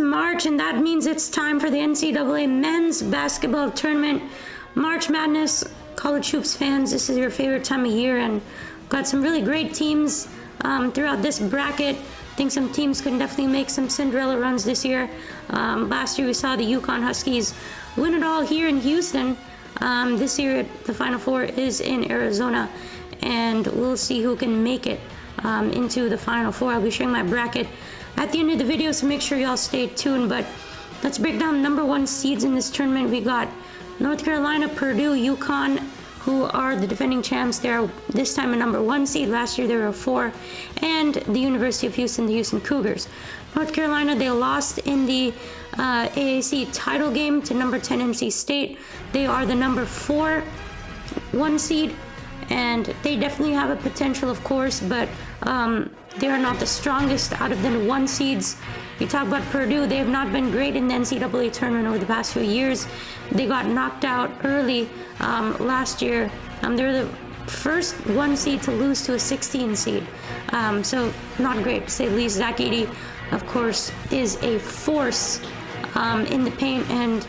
March, and that means it's time for the NCAA Men's Basketball Tournament. March Madness, college hoops fans, this is your favorite time of year, and got some really great teams throughout this bracket. I think some teams can definitely make some Cinderella runs this year. Last year we saw the UConn Huskies win it all here in Houston. This year the Final Four is in Arizona, and we'll see who can make it into the Final Four. I'll be sharing my bracket at the end of the video, so make sure y'all stay tuned. But let's break down the number one seeds in this tournament. We got North Carolina, Purdue, UConn, who are the defending champs. They're this time a number one seed. Last year they were a 4. And the University of Houston, the Houston Cougars. North Carolina, they lost in the AAC title game to number 10 NC State. They are the number 4 1 seed, and they definitely have a potential, of course, but they are not the strongest out of the 1 seeds. You talk about Purdue, they have not been great in the NCAA tournament over the past few years. They got knocked out early last year. They're the first 1 seed to lose to a 16 seed. So not great to say the least. Zach Edey, of course, is a force in the paint, and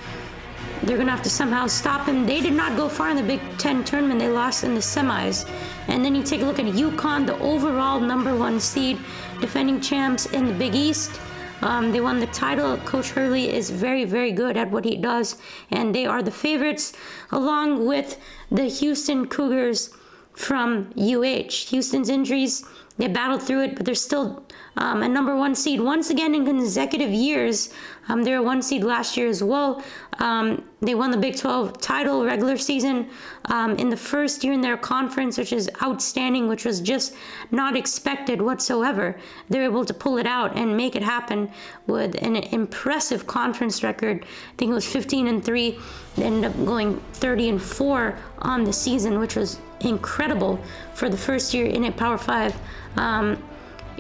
they're going to have to somehow stop him. They did not go far in the Big Ten tournament. They lost in the semis. And then you take a look at UConn, the overall number 1 seed, defending champs in the Big East. They won the title. Coach Hurley is very, very good at what he does, and they are the favorites, along with the Houston Cougars from UH. Houston's injuries, they battled through it, but they're still a number 1 seed once again in consecutive years. They were 1 seed last year as well. They won the Big 12 title regular season in the first year in their conference, which is outstanding, which was just not expected whatsoever. They're able to pull it out and make it happen with an impressive conference record. I think it was 15-3. They ended up going 30-4 on the season, which was incredible for the first year in a Power 5.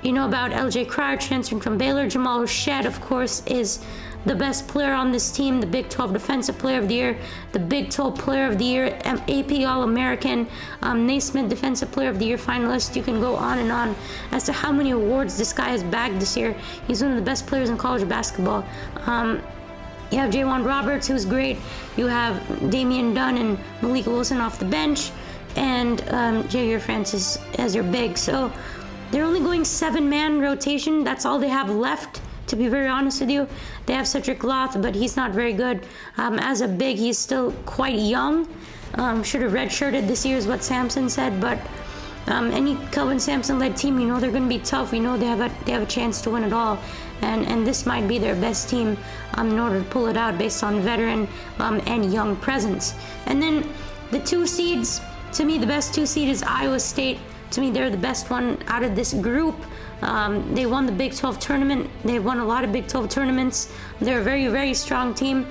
You know about LJ Cryer transferring from Baylor. Jamal Shed, of course, is the best player on this team, the Big 12 Defensive Player of the Year, the Big 12 Player of the Year, AP All-American, Naismith Defensive Player of the Year finalist. You can go on and on as to how many awards this guy has bagged this year. He's one of the best players in college basketball. You have Jaywan Roberts, who's great. You have Damian Dunn and Malik Wilson off the bench, and Javier Francis as your big. So they're only going 7-man rotation. That's all they have left, to be very honest with you. They have Cedric Loth, but he's not very good. As a big, he's still quite young. Should have redshirted this year is what Sampson said, but any Kelvin Sampson-led team, you know they're going to be tough. You know they have a chance to win it all. And this might be their best team in order to pull it out based on veteran and young presence. And then the 2 seeds, to me, the best 2 seed is Iowa State. To me, they're the best one out of this group. They won the Big 12 tournament. They won a lot of Big 12 tournaments. They're a very, very strong team.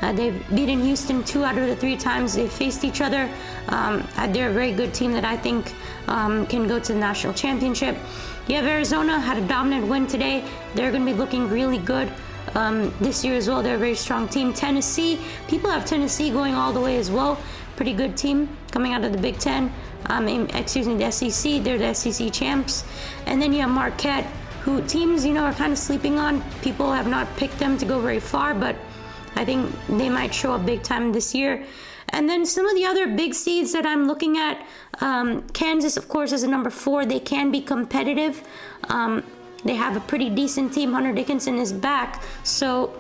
They've beaten Houston 2 out of the 3 times they faced each other. They're a very good team that I think can go to the national championship. You have Arizona, had a dominant win today. They're going to be looking really good this year as well. They're a very strong team. Tennessee, people have Tennessee going all the way as well. Pretty good team coming out of the Big Ten. The SEC. They're the SEC champs. And then you have Marquette, who teams, are kind of sleeping on. People have not picked them to go very far, but I think they might show up big time this year. And then some of the other big seeds that I'm looking at, Kansas, of course, is a number 4. They can be competitive. They have a pretty decent team. Hunter Dickinson is back, so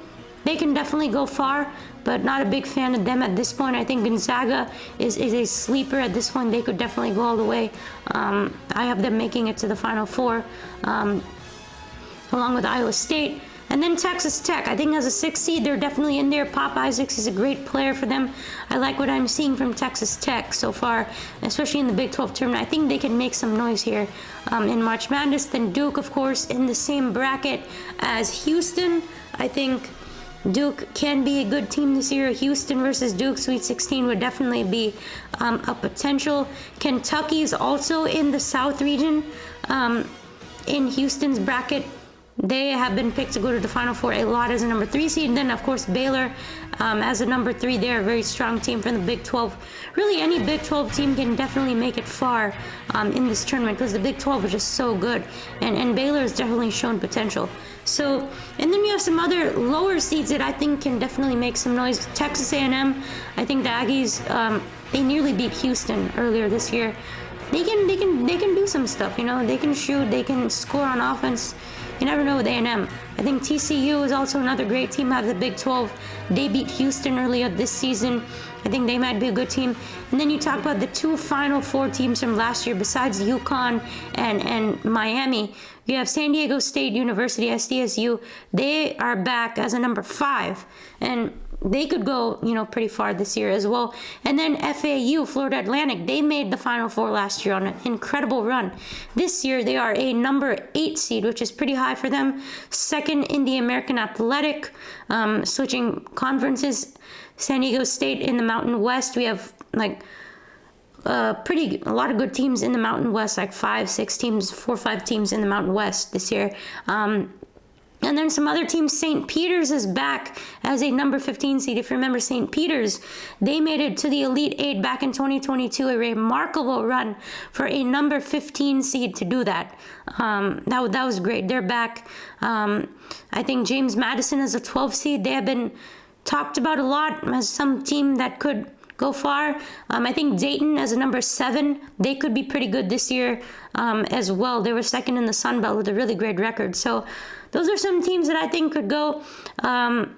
they can definitely go far, but not a big fan of them at this point. I think Gonzaga is a sleeper at this point. They could definitely go all the way. I have them making it to the Final Four, along with Iowa State. And then Texas Tech, I think as a 6th seed, they're definitely in there. Pop Isaacs is a great player for them. I like what I'm seeing from Texas Tech so far, especially in the Big 12 tournament. I think they can make some noise here in March Madness. Then Duke, of course, in the same bracket as Houston. I think Duke can be a good team this year. Houston versus Duke, Sweet 16 would definitely be a potential. Kentucky is also in the South region in Houston's bracket. They have been picked to go to the Final Four a lot as a number 3 seed. And then, of course, Baylor as a number 3. They're a very strong team from the Big 12. Really, any Big 12 team can definitely make it far in this tournament because the Big 12 is just so good. And Baylor has definitely shown potential. So, and then you have some other lower seeds that I think can definitely make some noise. Texas A&M, I think the Aggies, they nearly beat Houston earlier this year. They can do some stuff, you know. They can shoot, they can score on offense. You never know with A&M. I think TCU is also another great team out of the Big 12. They beat Houston earlier this season. I think they might be a good team. And then you talk about the two Final Four teams from last year, besides UConn and Miami. You have San Diego State University, SDSU. They are back as a number 5. And they could go, you know, pretty far this year as well. And then FAU, Florida Atlantic, they made the Final Four last year on an incredible run. This year, they are a number 8 seed, which is pretty high for them. Second in the American Athletic, switching conferences. San Diego State in the Mountain West. We have like a lot of good teams in the Mountain West, like 5-6 teams, 4-5 teams in the Mountain West this year. And then some other teams. St. Peter's is back as a number 15 seed. If you remember St. Peter's, they made it to the Elite 8 back in 2022, a remarkable run for a number 15 seed to do that. That was great. They're back. I think James Madison is a 12 seed. They have been talked about a lot as some team that could go far. I think Dayton as a number 7, they could be pretty good this year as well. They were second in the Sun Belt with a really great record. So those are some teams that I think could go. And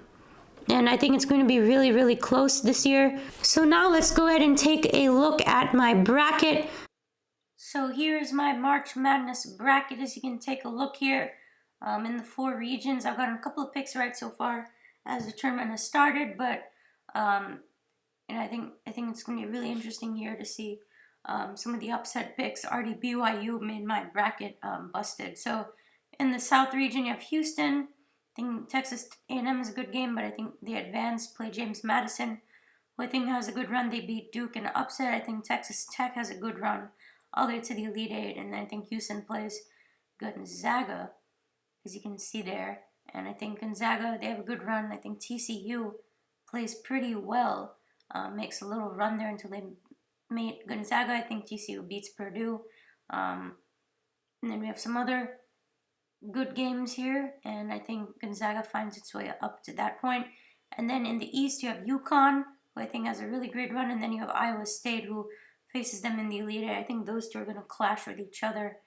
I think it's going to be really, really close this year. So now let's go ahead and take a look at my bracket. So here's my March Madness bracket. As you can take a look here in the 4 regions. I've gotten a couple of picks right so far as the tournament has started, but and I think it's going to be a really interesting year to see some of the upset picks. Already BYU made my bracket busted. So in the South region, you have Houston. I think Texas A&M is a good game, but I think they advanced, play James Madison, who I think has a good run. They beat Duke in an upset. I think Texas Tech has a good run all the way to the Elite 8, and then I think Houston plays Gonzaga, as you can see there. And I think Gonzaga, they have a good run. I think TCU plays pretty well, makes a little run there until they meet Gonzaga. I think TCU beats Purdue. And then we have some other good games here, and I think Gonzaga finds its way up to that point. And then in the East, you have UConn, who I think has a really great run, and then you have Iowa State, who faces them in the Elite 8. I think those two are going to clash with each other.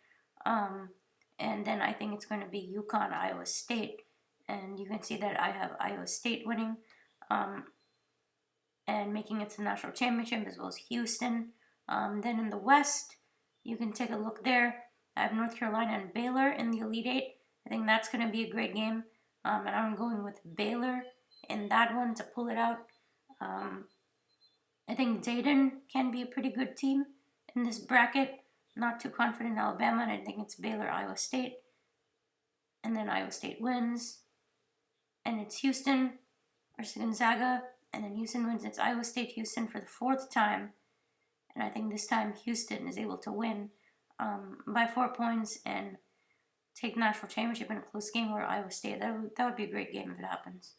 And then I think it's going to be UConn, Iowa State. And you can see that I have Iowa State winning and making it to the national championship, as well as Houston. Then in the West, you can take a look there. I have North Carolina and Baylor in the Elite 8. I think that's going to be a great game. And I'm going with Baylor in that one to pull it out. I think Dayton can be a pretty good team in this bracket. Not too confident in Alabama, and I think it's Baylor, Iowa State. And then Iowa State wins. And it's Houston versus Gonzaga. And then Houston wins. It's Iowa State, Houston for the 4th time. And I think this time Houston is able to win by 4 points and take the national championship in a close game over Iowa State. That would be a great game if it happens.